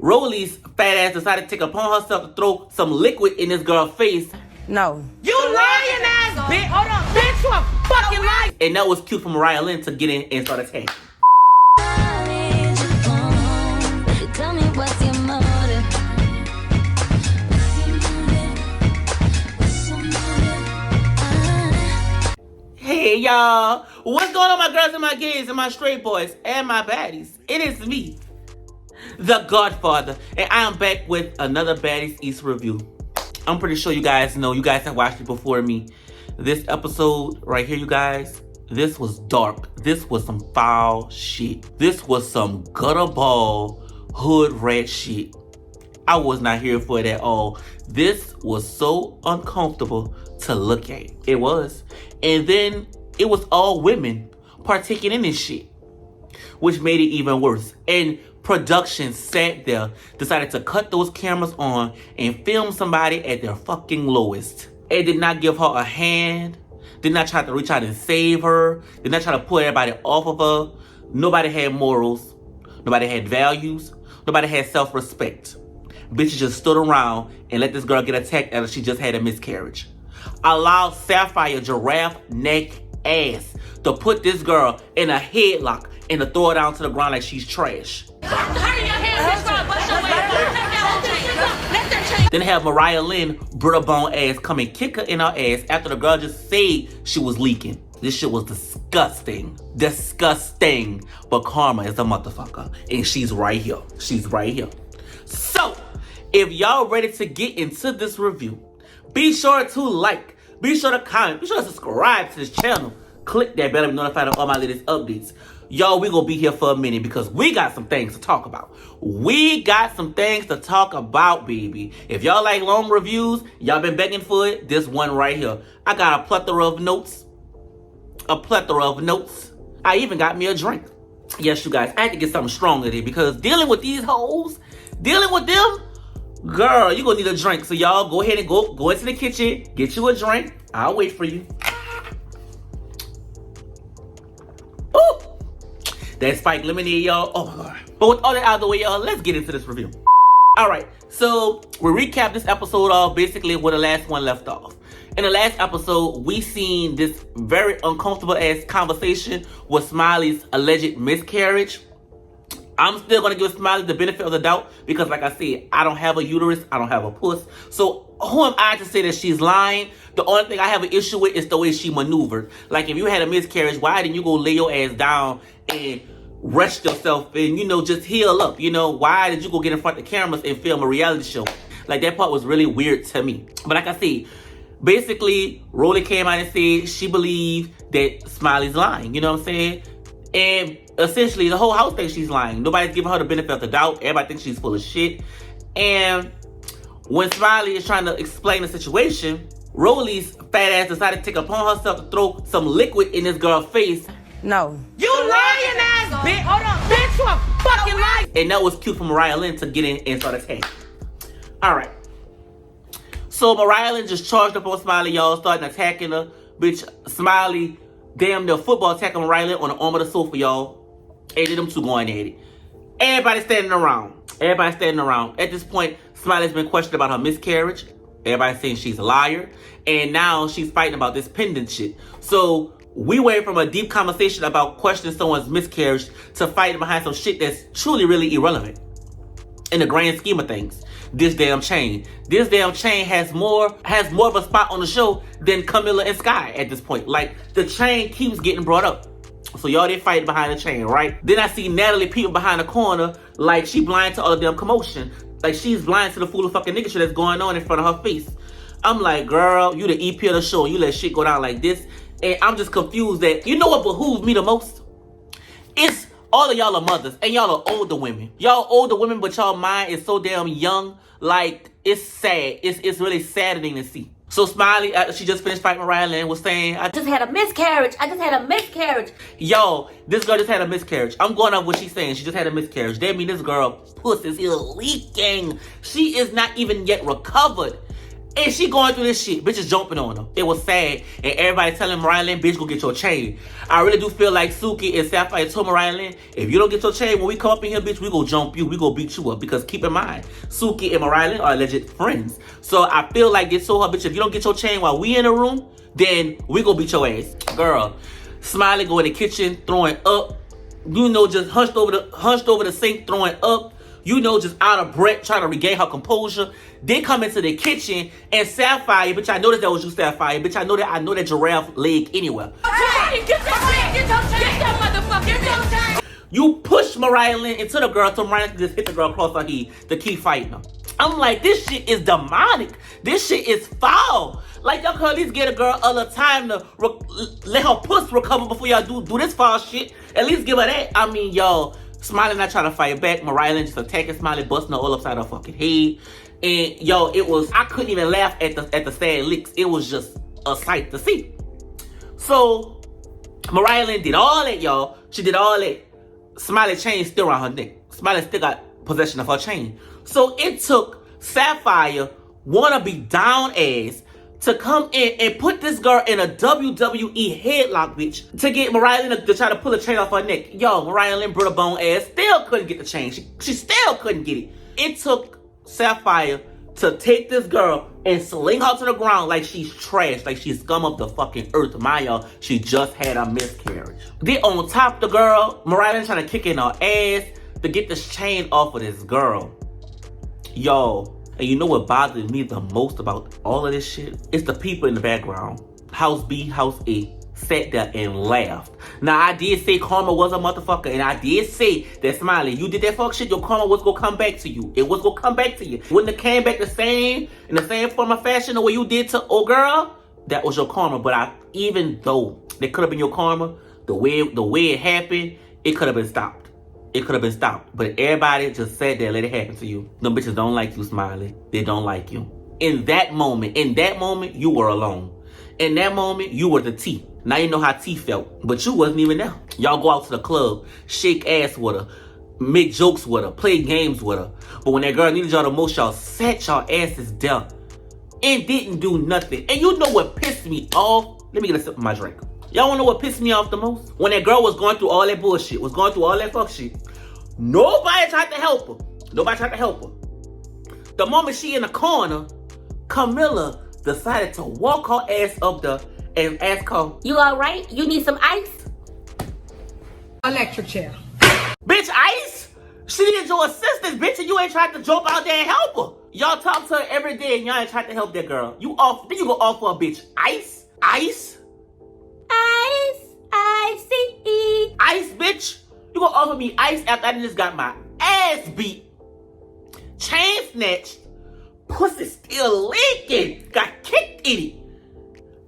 Rolly's fat ass decided to take it upon herself to throw some liquid in this girl's face. No. You lying ass bitch. Hold on, bitch, you a fucking liar. And that was cute for Mariah Lynn to get in and start attacking. Tell me what's your motive? Hey y'all, what's going on, my girls and my gays and my straight boys and my baddies? It is me, the Godfather, and I am back with another Baddies East review. I'm pretty sure you guys know, you guys have watched it before me. This episode right here, you guys, this was dark. This was some foul shit. This was some gutterball hood rat shit. I was not here for it at all. This was so uncomfortable to look at. It was. And then it was all women partaking in this shit, which made it even worse. And production sat there, decided to cut those cameras on and film somebody at their fucking lowest. And did not give her a hand, did not try to reach out and save her, did not try to pull everybody off of her. Nobody had morals, nobody had values, nobody had self-respect. Bitches just stood around and let this girl get attacked after she just had a miscarriage. Allowed Sapphire giraffe neck ass to put this girl in a headlock and to throw her down to the ground like she's trash. Then have Mariah Lynn, Britta Bone ass, come and kick her in her ass after the girl just said she was leaking. This shit was disgusting. Disgusting. But karma is a motherfucker. And she's right here. She's right here. So, if y'all ready to get into this review, be sure to like, be sure to comment, be sure to subscribe to this channel. Click that bell to be notified of all my latest updates. Y'all, we gonna be here for a minute because we got some things to talk about. We got some things to talk about, baby. If y'all like long reviews, y'all been begging for it, this one right here. I got a plethora of notes. A plethora of notes. I even got me a drink. Yes, you guys, I had to get something strong today because dealing with these hoes, dealing with them, girl, you gonna need a drink. So y'all go ahead and go into the kitchen, get you a drink. I'll wait for you. Ooh, that spiked lemonade, y'all. Oh my God. But with all that out of the way, y'all, let's get into this review. All right, so we recap this episode off basically where the last one left off. In the last episode, we seen this very uncomfortable ass conversation with Smiley's alleged miscarriage. I'm still gonna give Smiley the benefit of the doubt because, like I said, I don't have a uterus, I don't have a puss. So who am I to say that she's lying? The only thing I have an issue with is the way she maneuvered. Like, if you had a miscarriage, why didn't you go lay your ass down and rest yourself and, you know, just heal up? You know, why did you go get in front of the cameras and film a reality show? Like, that part was really weird to me. But like I said, basically, Rolly came out and said she believed that Smiley's lying. You know what I'm saying? And essentially, the whole house thinks she's lying. Nobody's giving her the benefit of the doubt. Everybody thinks she's full of shit. And when Smiley is trying to explain the situation, Rolly's fat ass decided to take it upon herself to throw some liquid in this girl's face. No. You lying ass bitch. Hold on, bitch, you a fucking liar. And that was cute for Mariah Lynn to get in and start attacking. Alright. So Mariah Lynn just charged up on Smiley, y'all, starting attacking her. Bitch, Smiley damn near football attacking Mariah Lynn on the arm of the sofa, y'all. And then them two going at it. Everybody standing around. Everybody standing around. At this point, Smiley's been questioned about her miscarriage. Everybody's saying she's a liar. And now she's fighting about this pendant shit. So we went from a deep conversation about questioning someone's miscarriage to fighting behind some shit that's truly really irrelevant in the grand scheme of things. This damn chain. This damn chain has more of a spot on the show than Camila and Sky at this point. Like, the chain keeps getting brought up. So y'all did fight behind the chain, right? Then I see Natalie peeping behind the corner like she blind to all of them commotion. Like she's blind to the fool of fucking nigga shit that's going on in front of her face. I'm like, girl, you the EP of the show and you let shit go down like this. And I'm just confused that, you know what behooves me the most? It's all of y'all are mothers and y'all are older women. Y'all older women, but y'all mind is so damn young. Like, it's sad. It's really saddening to see. So Smiley, she just finished fighting Mariah Lynn, was saying, I just had a miscarriage. I just had a miscarriage. Yo, this girl just had a miscarriage. I'm going off what she's saying. She just had a miscarriage. That means this girl puss is leaking. She is not even yet recovered. And she going through this shit. Bitches jumping on her. It was sad. And everybody telling Mariah Lynn, bitch, go get your chain. I really do feel like Suki and Sapphire told Mariah Lynn, if you don't get your chain, when we come up in here, bitch, we go jump you. We go beat you up. Because keep in mind, Suki and Mariah Lynn are alleged friends. So I feel like they told her, bitch, if you don't get your chain while we in the room, then we go beat your ass. Girl, Smiley go in the kitchen, throwing up. You know, just hunched over the sink, throwing up. You know, just out of breath, trying to regain her composure. Then come into the kitchen and Sapphire, bitch, I noticed that was you, Sapphire. Bitch, I know that giraffe leg anywhere. Get your motherfucking You push Mariah Lynn into the girl so Mariah can just hit the girl across her head to keep fighting her. I'm like, this shit is demonic. This shit is foul. Like, y'all can at least get a girl other time to let her puss recover before y'all do this foul shit. At least give her that. I mean, y'all, Smiley not trying to fight back. Mariah Lynn just attacking Smiley, busting her all upside her fucking head. And yo, I couldn't even laugh at the sad licks. It was just a sight to see. So Mariah Lynn did all that, y'all. She did all that. Smiley chain still around her neck. Smiley still got possession of her chain. So it took Sapphire, wannabe down ass, to come in and put this girl in a WWE headlock, bitch, to get Mariah Lynn to try to pull a chain off her neck. Yo, Mariah Lynn, brittle bone ass, still couldn't get the chain. She still couldn't get it. It took Sapphire to take this girl and sling her to the ground like she's trash, like she's scum of the fucking earth. Mind y'all, she just had a miscarriage. Then on top of the girl, Mariah Lynn trying to kick in her ass to get this chain off of this girl. Yo, and you know what bothers me the most about all of this shit? It's the people in the background. House B, House A sat there and laughed. Now, I did say karma was a motherfucker, and I did say that Smiley, you did that fuck shit, your karma was gonna come back to you. It was gonna come back to you. Wouldn't it came back in the same form of fashion the way you did to old girl? That was your karma. But even though that could have been your karma, the way it happened, it could have been stopped. It could have been stopped. But everybody just sat there, let it happen to you. Them bitches don't like you, Smiley. They don't like you. In that moment, you were alone. In that moment, you were the T. Now you know how T felt, but you wasn't even there. Y'all go out to the club, shake ass with her, make jokes with her, play games with her. But when that girl needed y'all the most, y'all sat y'all asses down and didn't do nothing. And you know what pissed me off? Let me get a sip of my drink. Y'all wanna know what pissed me off the most? When that girl was going through all that bullshit, was going through all that fuck shit, nobody tried to help her. Nobody tried to help her. The moment she in the corner, Camila decided to walk her ass up there and ask her, You alright? You need some ice? electric chair. Bitch, ice? She needed your assistance, bitch, and you ain't tried to jump out there and help her. Y'all talk to her every day and y'all ain't tried to help that girl. Then you go offer a bitch ice? Ice? Ice, icy. Ice, bitch? You gonna offer me ice after I just got my ass beat, chain snatched, pussy still leaking, got kicked in it.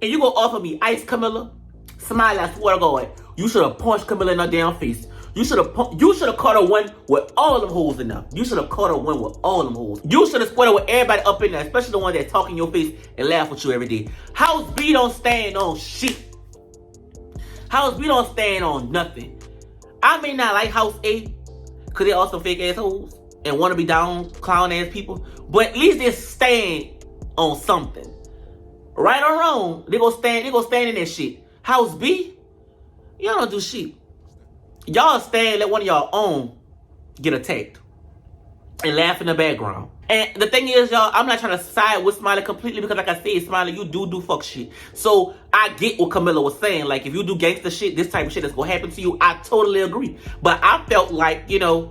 And you gonna offer me ice, Camila? Smiley, I swear to God, you should have punched Camila in her damn face. You should have caught her one with all them holes in there. You should have caught her one with all them holes. You should have squared her with everybody up in there, especially the one that talk in your face and laugh with you every day. House B don't stand on shit. House B don't stand on nothing. I may not like House A, cause they also fake assholes and want to be down clown ass people, but at least they stand on something. Right or wrong, they gonna stand in that shit. House B, y'all don't do shit. Y'all stand, let one of y'all own get attacked and laugh in the background. And the thing is, y'all, I'm not trying to side with Smiley completely because, like I said, Smiley, you do fuck shit. So I get what Camila was saying. Like, if you do gangster shit, this type of shit that's gonna happen to you. I totally agree. But I felt like, you know,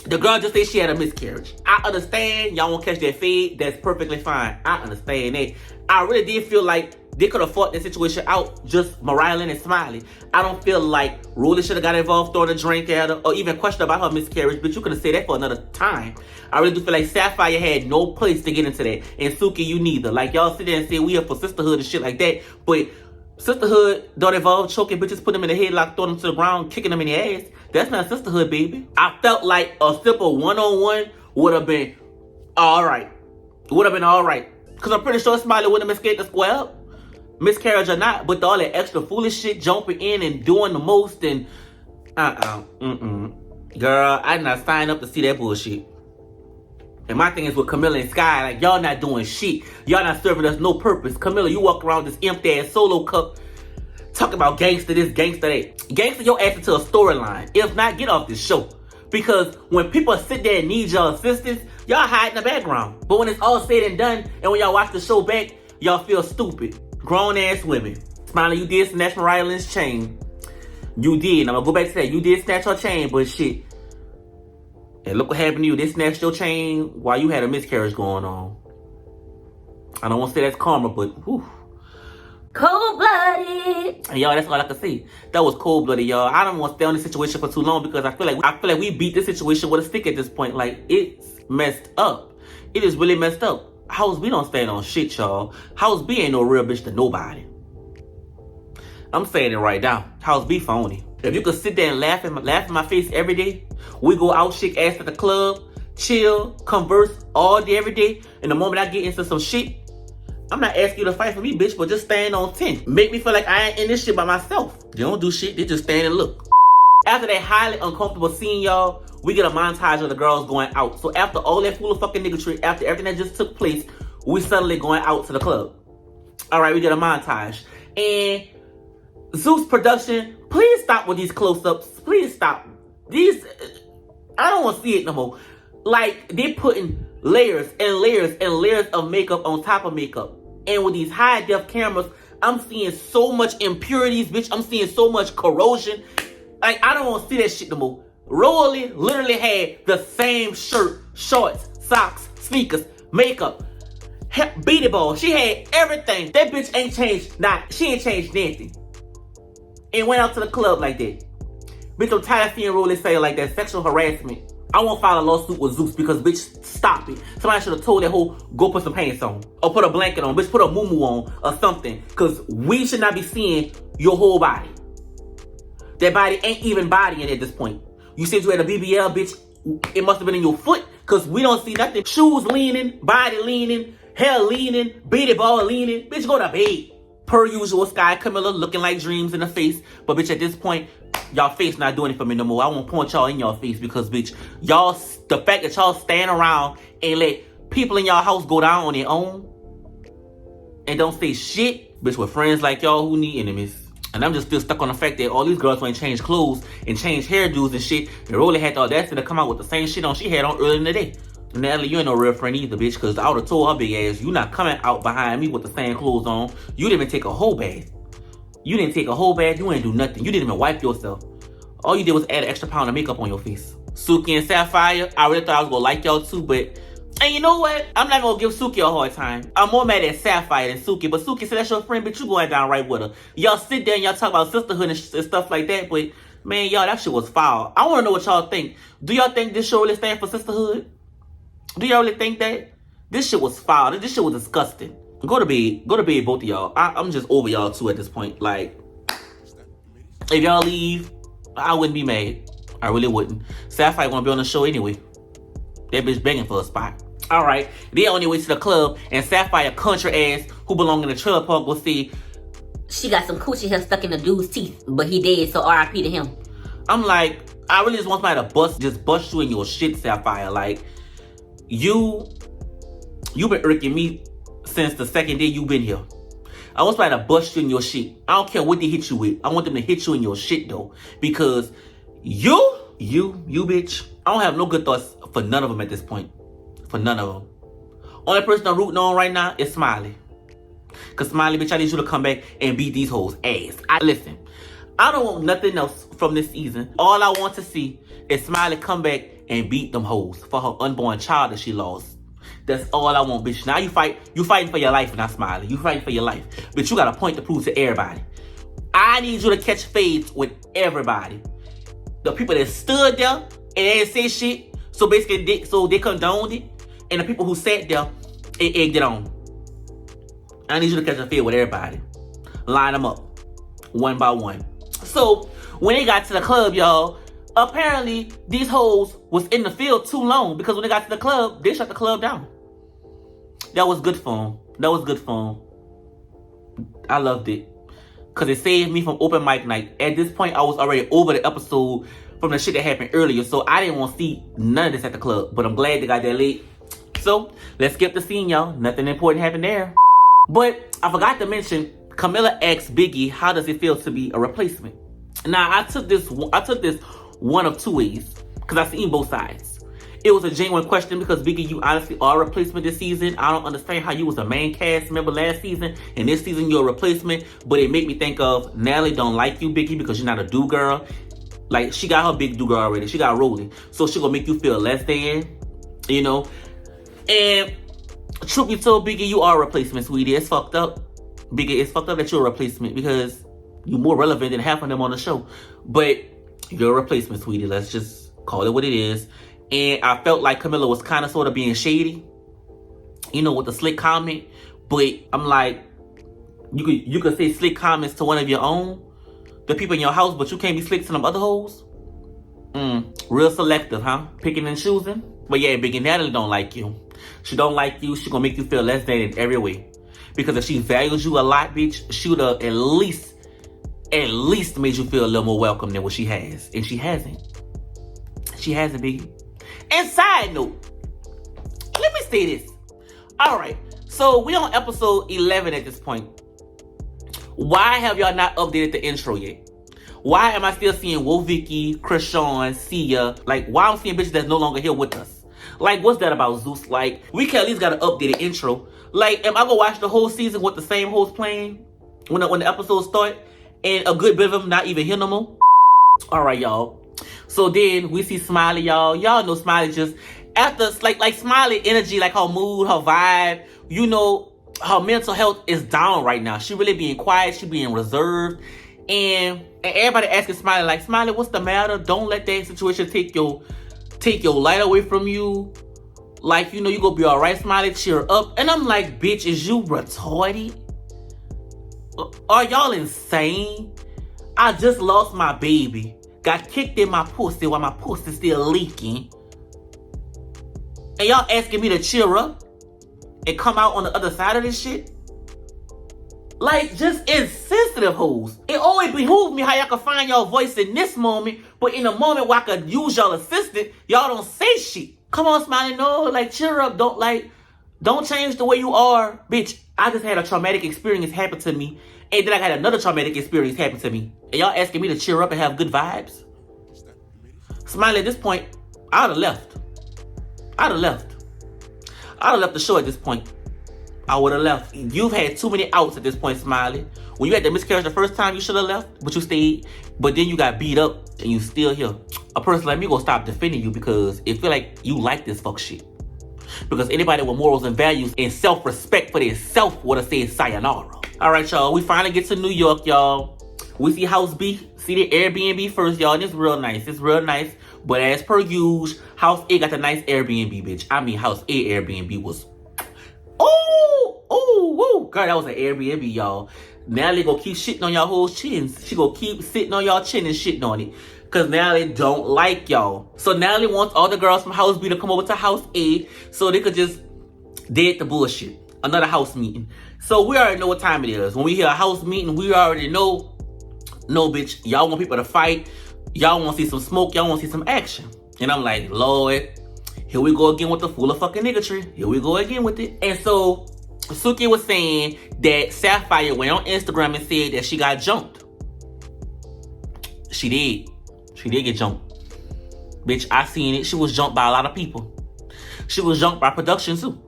the girl just said she had a miscarriage. I understand y'all won't catch that fade. That's perfectly fine. I understand that. I really did feel like they could have fought the situation out, just Mariah Lynn and Smiley. I don't feel like Rolly should have got involved, throwing a drink at her, or even questioned about her miscarriage, but you could have said that for another time. I really do feel like Sapphire had no place to get into that, and Suki, you neither. Like, y'all sit there and say we here for sisterhood and shit like that, but sisterhood don't involve choking bitches, putting them in the headlock, throwing them to the ground, kicking them in the ass. That's not sisterhood, baby. I felt like a simple one-on-one would have been alright. Would have been alright. Because I'm pretty sure Smiley wouldn't have escaped the square up. Miscarriage or not, but all that extra foolish shit, jumping in and doing the most and Girl, I did not sign up to see that bullshit. And my thing is with Camila and Sky, like, y'all not doing shit. Y'all not serving us no purpose. Camila, you walk around this empty ass solo cup talking about gangster this, gangster that. Gangster your ass into a storyline. If not, get off this show. Because when people sit there and need your assistance, y'all hide in the background. But when it's all said and done, and when y'all watch the show back, y'all feel stupid. Grown ass women. Smiley, you did snatch Mariah Lynn's chain. You did. And I'm gonna go back to that. You did snatch her chain, but shit. And look what happened to you. They snatched your chain while you had a miscarriage going on. I don't want to say that's karma, but whew. Cold-blooded. And y'all, that's all I can say. That was cold-blooded, y'all. I don't want to stay on this situation for too long because I feel like we beat this situation with a stick at this point. Like, it's messed up. It is really messed up. House B don't stand on shit, y'all. House B ain't no real bitch to nobody. I'm saying it right now. House B phony. If you could sit there and laugh in my face every day, we go out, shake ass at the club, chill, converse all day, every day, and the moment I get into some shit, I'm not asking you to fight for me, bitch, but just stand on 10. Make me feel like I ain't in this shit by myself. They don't do shit, they just stand and look. After that highly uncomfortable scene, y'all, we get a montage of the girls going out. So after all that fool of fucking niggatry, after everything that just took place, we suddenly going out to the club. All right, we get a montage. And Zeus production, please stop with these close-ups. Please stop. These, I don't want to see it no more. Like, they're putting layers and layers and layers of makeup on top of makeup. And with these high-def cameras, I'm seeing so much impurities, bitch. I'm seeing so much corrosion. Like, I don't want to see that shit no more. Rolly literally had the same shirt, shorts, socks, sneakers, makeup, beanie ball. She had everything. That bitch ain't changed. She ain't changed anything. And went out to the club like that. Bitch, I'm tired of seeing Rolly say like that sexual harassment. I won't file a lawsuit with Zeus because, bitch, stop it. Somebody should have told that hoe, go put some pants on. Or put a blanket on. Bitch, put a muumuu on or something. Because we should not be seeing your whole body. That body ain't even bodying at this point. You said you had a BBL, bitch. It must have been in your foot because we don't see nothing. Shoes leaning, body leaning, hair leaning, beanie ball leaning. Bitch, go to bed. Per usual, Sky Camila looking like dreams in the face. But, bitch, at this point, y'all face not doing it for me no more. I won't point y'all in y'all face because, bitch, y'all, the fact that y'all stand around and let people in y'all house go down on their own and don't say shit, bitch, with friends like y'all who need enemies. And I'm just still stuck on the fact that all these girls want to change clothes and change hairdos and shit. And Rolly had the audacity to come out with the same shit on she had on earlier in the day. Natalie, you ain't no real friend either, bitch, because I would have told her big ass, you not coming out behind me with the same clothes on. You didn't even take a whole bath. You didn't take a whole bath. You ain't do nothing. You didn't even wipe yourself. All you did was add an extra pound of makeup on your face. Suki and Sapphire, I really thought I was going to like y'all too, but... And you know what? I'm not going to give Suki a hard time. I'm more mad at Sapphire than Suki, but Suki said that's your friend, bitch, you going down right with her. Y'all sit there and y'all talk about sisterhood and stuff like that, but... Man, y'all, that shit was foul. I want to know what y'all think. Do y'all think this show really stand for sisterhood? Do y'all really think that? This shit was foul. This shit was disgusting. Go to bed. Go to bed, both of y'all. I'm just over y'all too at this point. Like, if y'all leave, I wouldn't be mad. I really wouldn't. Sapphire want to be on the show anyway. That bitch begging for a spot. All right. They on their way to the club, and Sapphire, country ass, who belong in the trailer park, will see. She got some coochie hair stuck in the dude's teeth, but he dead, so R.I.P. to him. I'm like, I really just want somebody to bust you in your shit, Sapphire. Like, you've been irking me since the second day you've been here. I want somebody to bust you in your shit. I don't care what they hit you with. I want them to hit you in your shit, though. Because you bitch, I don't have no good thoughts for none of them at this point. For none of them. Only person I'm rooting on right now is Smiley. Because Smiley, bitch, I need you to come back and beat these hoes' ass. Listen, I don't want nothing else from this season. All I want to see is Smiley come back and beat them hoes for her unborn child that she lost. That's all I want, bitch. Now you fighting for your life, not Smiley. You fighting for your life. But you got a point to prove to everybody. I need you to catch fades with everybody. The people that stood there and they didn't say shit, so basically they condoned it. And the people who sat there and egged it on. I need you to catch a fade with everybody. Line them up. One by one. So, when they got to the club, y'all, apparently these hoes was in the field too long because when they got to the club, they shut the club down. That was good for them. That was good for them. I loved it. Because it saved me from open mic night. At this point, I was already over the episode from the shit that happened earlier. So I didn't want to see none of this at the club. But I'm glad they got that late. So, let's skip the scene, y'all. Nothing important happened there. But I forgot to mention, Camila asked Biggie, how does it feel to be a replacement? Now, I took this one of two ways, because I've seen both sides. It was a genuine question because Biggie, you honestly are a replacement this season. I don't understand how you was a main cast member last season, and this season you're a replacement, but it made me think of Natalie don't like you, Biggie, because you're not a do girl. Like, she got her big do girl already. She got rolling. So she gonna make you feel less than, you know? And truth be told, Biggie, you are a replacement, sweetie. It's fucked up. Biggie, it's fucked up that you're a replacement because you're more relevant than half of them on the show. But you're a replacement, sweetie. Let's just call it what it is. And I felt like Camila was kind of sort of being shady, you know, with the slick comment. But I'm like, you could say slick comments to one of your own, the people in your house, but you can't be slick to them other hoes. Real selective, huh? Picking and choosing. But yeah, Biggie, Natalie don't like you. She don't like you. She gonna make you feel less than in every way. Because if she values you a lot, bitch, she would have at least made you feel a little more welcome than what she has. And she hasn't. She hasn't, Biggie. And side note, let me say this. Alright, so we on episode 11 at this point. Why have y'all not updated the intro yet? Why am I still seeing Wo Vicky, Krishan, Sia? Like, why I'm seeing bitches that's no longer here with us? Like, what's that about, Zeus? Like, we can at least got an updated intro. Like, am I gonna watch the whole season with the same host playing when the episodes start? And a good bit of them not even here no more? Alright, y'all. So then we see Smiley, y'all. Y'all know Smiley just, after, like Smiley energy, like her mood, her vibe, you know, her mental health is down right now. She really being quiet. She being reserved. And everybody asking Smiley, like, Smiley, what's the matter? Don't let that situation take your light away from you. Like, you know, you gonna be all right, Smiley. Cheer up. And I'm like, bitch, is you retarded? Are y'all insane? I just lost my baby. Got kicked in my pussy while my pussy still leaking. And y'all asking me to cheer up and come out on the other side of this shit? Like, just insensitive hoes. It always behooves me how y'all can find y'all voice in this moment, but in a moment where I could use y'all assistant, y'all don't say shit. Come on, Smiley, no, like, cheer up. Don't change the way you are. Bitch, I just had a traumatic experience happen to me, and then I had another traumatic experience happen to me. And y'all asking me to cheer up and have good vibes? Smiley, at this point, I'd have left. I'd have left the show at this point. I would have left. You've had too many outs at this point, Smiley. When you had the miscarriage the first time, you should have left, but you stayed. But then you got beat up, and you still here. A person like me gonna stop defending you because it feel like you like this fuck shit. Because anybody with morals and values and self-respect for their self would have said sayonara. All right, y'all. We finally get to New York, y'all. We see House B. See the Airbnb first, y'all. And it's real nice. It's real nice. But as per usual, House A got the nice Airbnb, bitch. I mean, House A Airbnb was... Oh, girl, that was an Airbnb, y'all. Natalie gonna keep shitting on y'all whole chins. She gonna keep sitting on y'all chin and shitting on it. Because Natalie don't like y'all. So Natalie wants all the girls from House B to come over to House A so they could just dead the bullshit. Another house meeting. So we already know what time it is. When we hear a house meeting, we already know, no, bitch, y'all want people to fight. Y'all want to see some smoke. Y'all want to see some action. And I'm like, Lord, here we go again with the fool of fucking niggatry. Here we go again with it. And so Suki was saying that Sapphire went on Instagram and said that she got jumped. She did. She did get jumped. Bitch, I seen it. She was jumped by a lot of people. She was jumped by production too.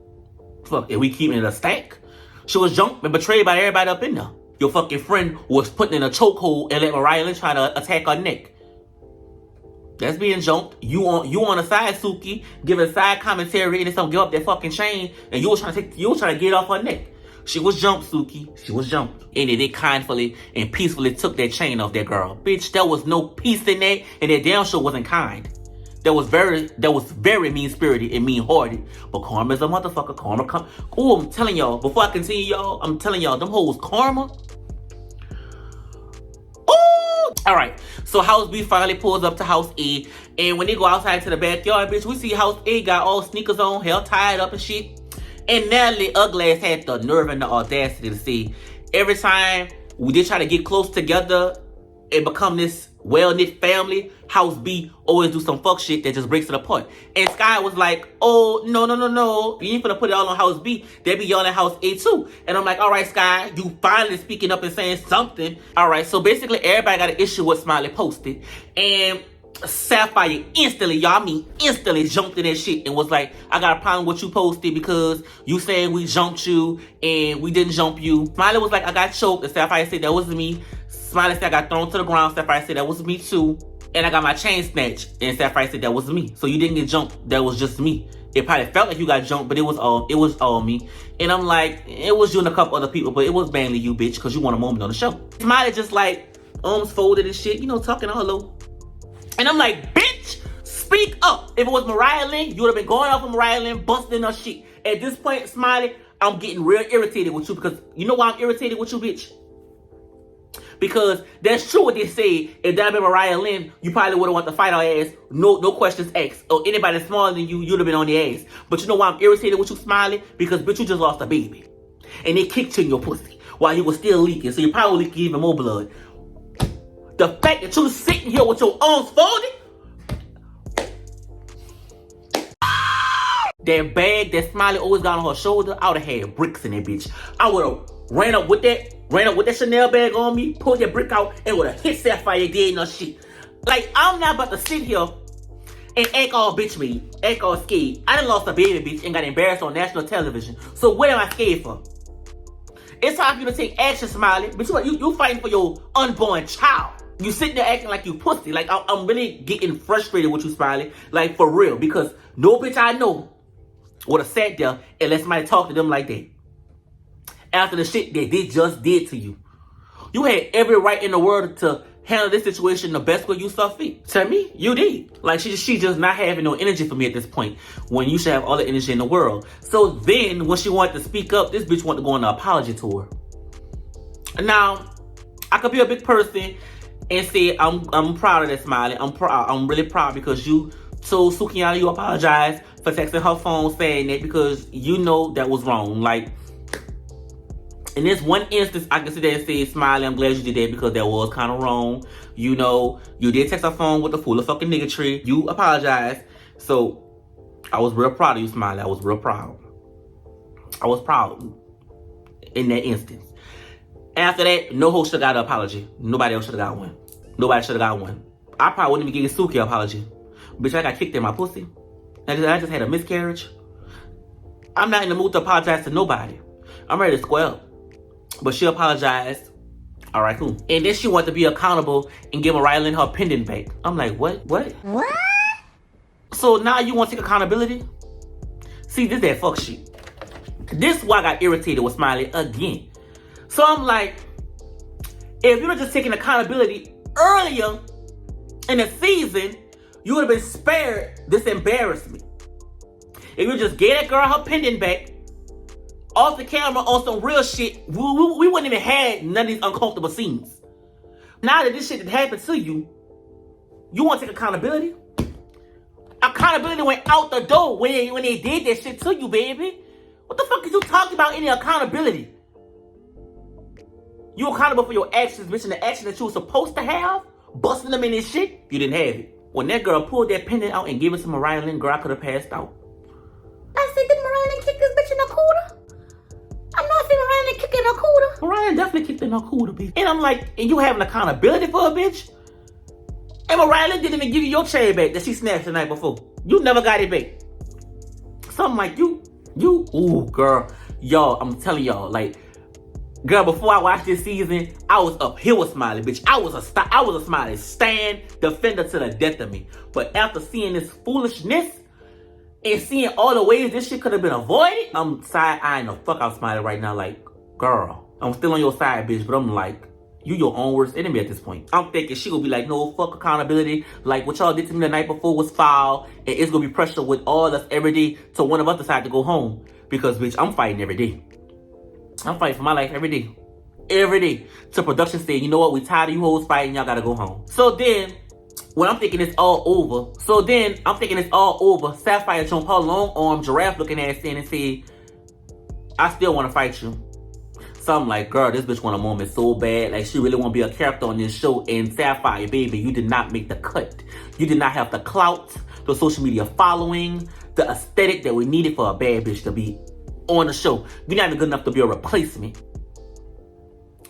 Fuck, if we keep it in a stack. She was jumped and betrayed by everybody up in there. Your fucking friend was put in a chokehold and let Mariah Lynch try to attack her neck. That's being jumped. You on the side, Suki, giving side commentary and it's gonna give up that fucking chain, and you was trying to get off her neck. She was jumped, Suki. She was jumped. And they kindly and peacefully took that chain off that girl. Bitch, there was no peace in that, and that damn sure wasn't kind. That was very mean-spirited and mean-hearted. But karma's a motherfucker. Karma come. Oh, I'm telling y'all, before I continue, y'all, I'm telling y'all, them hoes karma. Oh! Alright, so House B finally pulls up to House A, and when they go outside to the backyard, bitch, we see House A got all sneakers on, hair tied up and shit. And Natalie Uglass had the nerve and the audacity to say, every time we did try to get close together and become this well-knit family. House B always do some fuck shit that just breaks it apart. And Sky was like, oh, no. You ain't finna put it all on House B. They be yelling at House A too. And I'm like, all right, Sky, you finally speaking up and saying something. All right, so basically everybody got an issue with Smiley posted. And Sapphire instantly jumped in that shit and was like, I got a problem with what you posted because you saying we jumped you and we didn't jump you. Smiley was like, I got choked. And Sapphire said that wasn't me. Smiley said I got thrown to the ground. Sapphire said that was me too. And I got my chain snatched. And Sapphire said that was me. So you didn't get jumped. That was just me. It probably felt like you got jumped, but it was all me. And I'm like, it was you and a couple other people, but it was mainly you, bitch, because you want a moment on the show. Smiley just like arms folded and shit, talking all low. And I'm like, bitch, speak up. If it was Mariah Lynn, you would have been going off of Mariah Lynn, busting her shit. At this point, Smiley, I'm getting real irritated with you because you know why I'm irritated with you, bitch? Because that's true what they say. If that had been Mariah Lynn, you probably would have wanted to fight our ass. No questions asked. Or anybody smaller than you, you'd have been on the ass. But you know why I'm irritated with you, Smiley? Because, bitch, you just lost a baby. And they kicked you in your pussy while you were still leaking. So you probably leaking even more blood. The fact that you sitting here with your arms folded. That bag that Smiley always got on her shoulder, I would have had bricks in that bitch. I would have ran up with that Chanel bag on me, pulled that brick out, and would have hit Sapphire dead in her shit. Like, I'm not about to sit here and act all bitch me, act all scared. I done lost a baby, bitch, and got embarrassed on national television. So what am I scared for? It's time for you to take action, Smiley. But you fighting for your unborn child. You sitting there acting like you pussy. Like, I'm really getting frustrated with you, Smiley. Like, for real. Because no bitch I know would have sat there and let somebody talk to them like that. After the shit that they just did to you. You had every right in the world to handle this situation the best way you saw fit. To me, you did. Like, she just not having no energy for me at this point when you should have all the energy in the world. So then, when she wanted to speak up, this bitch wanted to go on an apology tour. Now, I could be a big person and say, I'm proud of that, Smiley. I'm really proud because you told Sukiyana you apologize for texting her phone saying that because you know that was wrong. Like, in this one instance, I can sit there and say, Smiley, I'm glad you did that because that was kind of wrong. You did text her phone with the full of fucking nigga tree. You apologized. So, I was real proud of you, Smiley. I was real proud. I was proud in that instance. After that, no host should have got an apology. Nobody else should have got one. Nobody should have got one. I probably wouldn't even give Suki an apology. Bitch, I got kicked in my pussy. I just had a miscarriage. I'm not in the mood to apologize to nobody. I'm ready to square up. But she apologized. All right, cool. And then she wanted to be accountable and give Mariah Lynn her pendant back. I'm like, what? What? So now you want to take accountability? See, this that fuck shit. This is why I got irritated with Smiley again. So I'm like, if you were just taking accountability earlier in the season, you would have been spared this embarrassment. If you just gave that girl her pendant back, off the camera on some real shit, we wouldn't even have none of these uncomfortable scenes. Now that this shit had happened to you, you want to take accountability? Accountability went out the door when they did that shit to you, baby. What the fuck is you talking about any accountability? You accountable for your actions, bitch, and the action that you were supposed to have? Busting them in this shit? You didn't have it. When that girl pulled that pendant out and gave it to Mariah Lynn, girl, I could have passed out. I said, did Mariah Lynn kick this bitch in the cooter? I'm not seeing Mariah Lynn kicking her cooter. Mariah Lynn definitely kicked in her cooter, bitch. And I'm like, and you having accountability for a bitch? And Mariah Lynn didn't even give you your chain back that she snatched the night before. You never got it back. Something like ooh, girl. Y'all, I'm telling y'all, like, girl, before I watched this season, I was up here with Smiley, bitch. I was a Smiley stand defender to the death of me. But after seeing this foolishness and seeing all the ways this shit could have been avoided, I'm side-eyeing the fuck out Smiley right now. Like, girl, I'm still on your side, bitch, but I'm like, you your own worst enemy at this point. I'm thinking she gonna be like, no, fuck accountability. Like, what y'all did to me the night before was foul, and it's gonna be pressure with all us every day till one of us decide to go home. Because, bitch, I'm fighting every day. I'm fighting for my life every day. Every day. So production said, you know what? We tired of you hoes fighting. Y'all gotta go home. So then, when I'm thinking it's all over. Sapphire jumped her long arm, giraffe looking ass in and said, I still want to fight you. So I'm like, girl, this bitch want a moment so bad. Like, she really want to be a character on this show. And Sapphire, baby, you did not make the cut. You did not have the clout, the social media following, the aesthetic that we needed for a bad bitch to be on the show. You're not even good enough to be a replacement.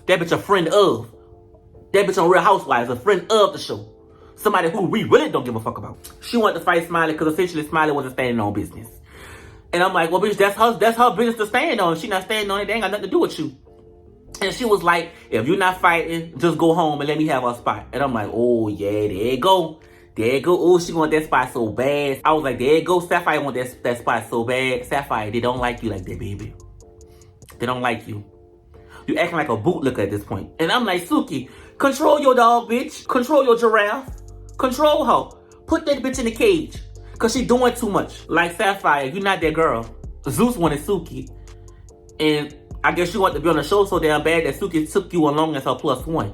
That bitch a friend of. That bitch on Real Housewives, a friend of the show. Somebody who we really don't give a fuck about. She wanted to fight Smiley because essentially Smiley wasn't standing on business. And I'm like, well, bitch, that's her business to stand on. If she not standing on it, they ain't got nothing to do with you. And she was like, if you're not fighting, just go home and let me have our spot. And I'm like, oh, yeah, there you go. There you go. Oh, she want that spot so bad. I was like, there you go. Sapphire want that spot so bad. Sapphire, they don't like you like that, baby. They don't like you. You acting like a bootlicker at this point. And I'm like, Suki, control your dog, bitch. Control your giraffe. Control her. Put that bitch in the cage. Because she doing too much. Like Sapphire, you're not that girl. Zeus wanted Suki. And I guess you want to be on the show so damn bad that Suki took you along as her +1.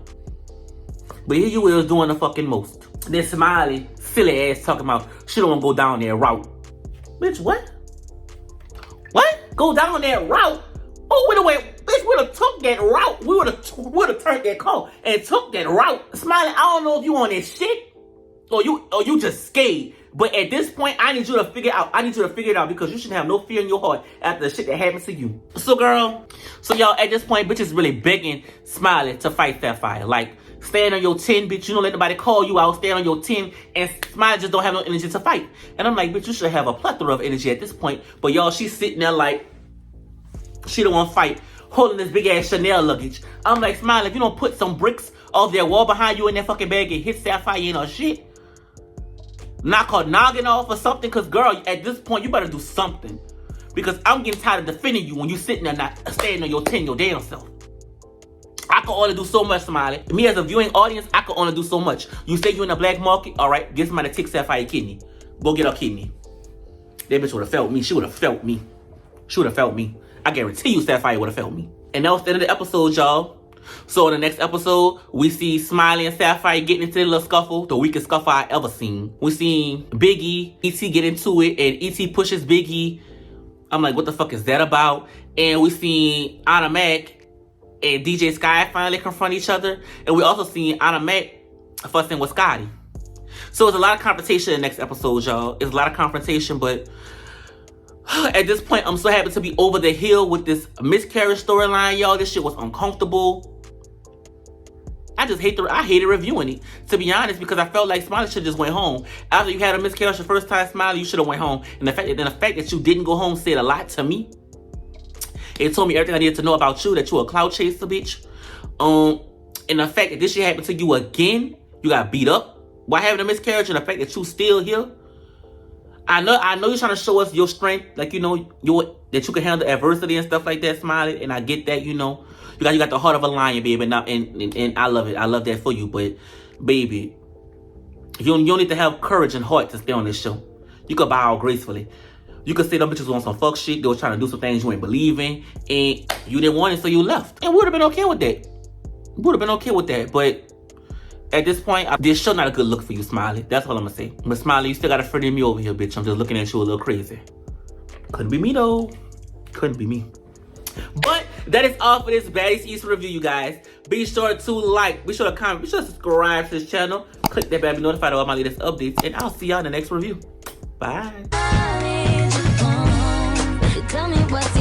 But here you is doing the fucking most. Then Smiley, silly ass, talking about she don't want to go down that route. Bitch, what? What? Go down that route? Oh, wait a minute. Bitch, we would have took that route. We would have turned that car and took that route. Smiley, I don't know if you on that shit or you just scared. But at this point, I need you to figure it out. I need you to figure it out because you shouldn't have no fear in your heart after the shit that happened to you. So, girl, y'all, at this point, bitch is really begging Smiley to fight Sapphire. Like, stand on your 10, bitch. You don't let nobody call you out. Stand on your 10. And Smiley just don't have no energy to fight. And I'm like, bitch, you should have a plethora of energy at this point. But, y'all, she's sitting there like, she don't want to fight, holding this big-ass Chanel luggage. I'm like, Smiley, if you don't put some bricks off that wall behind you in that fucking bag and hit Sapphire in her shit, knock her noggin off or something, because, girl, at this point, you better do something. Because I'm getting tired of defending you when you sitting there not standing on your 10, your damn self. I can only do so much, Smiley. Me as a viewing audience, I can only do so much. You say you in the black market, all right, get somebody to take Sapphire kidney. Go get her kidney. That bitch would have felt me. She would have felt me. She would have felt me. I guarantee you Sapphire would have felt me. And that was the end of the episode, y'all. So in the next episode, we see Smiley and Sapphire getting into a little scuffle, the weakest scuffle I ever seen. We seen Biggie, E.T. get into it, and E.T. pushes Biggie. I'm like, what the fuck is that about? And we seen Anna Mac and DJ Sky finally confront each other. And we also seen Anna Mac fussing with Scotty. So it's a lot of confrontation in the next episode, y'all. It's a lot of confrontation, but at this point, I'm so happy to be over the hill with this miscarriage storyline, y'all. This shit was uncomfortable. I hated reviewing it, to be honest, because I felt like Smiley should just went home. After you had a miscarriage the first time, Smiley, you should have went home. And the fact that you didn't go home said a lot to me. It told me everything I needed to know about you, that you a clout chaser, bitch. And the fact that this shit happened to you again, you got beat up while having a miscarriage, and the fact that you still here. I know you're trying to show us your strength, like, you know, that you can handle adversity and stuff like that, Smiley. And I get that, you know. You got the heart of a lion, baby, and I love it. I love that for you. But, baby, you don't need to have courage and heart to stay on this show. You could bow gracefully. You could say them bitches on some fuck shit. They were trying to do some things you ain't believe in. And you didn't want it, so you left. And we would have been okay with that. We would have been okay with that. But at this point, this show not a good look for you, Smiley. That's all I'm going to say. But, Smiley, you still got a friend in me over here, bitch. I'm just looking at you a little crazy. Couldn't be me, though. Couldn't be me. But that is all for this Baddies East review, you guys. Be sure to like, be sure to comment, be sure to subscribe to this channel. Click that bell to be notified of all my latest updates. And I'll see y'all in the next review. Bye. Tell me what's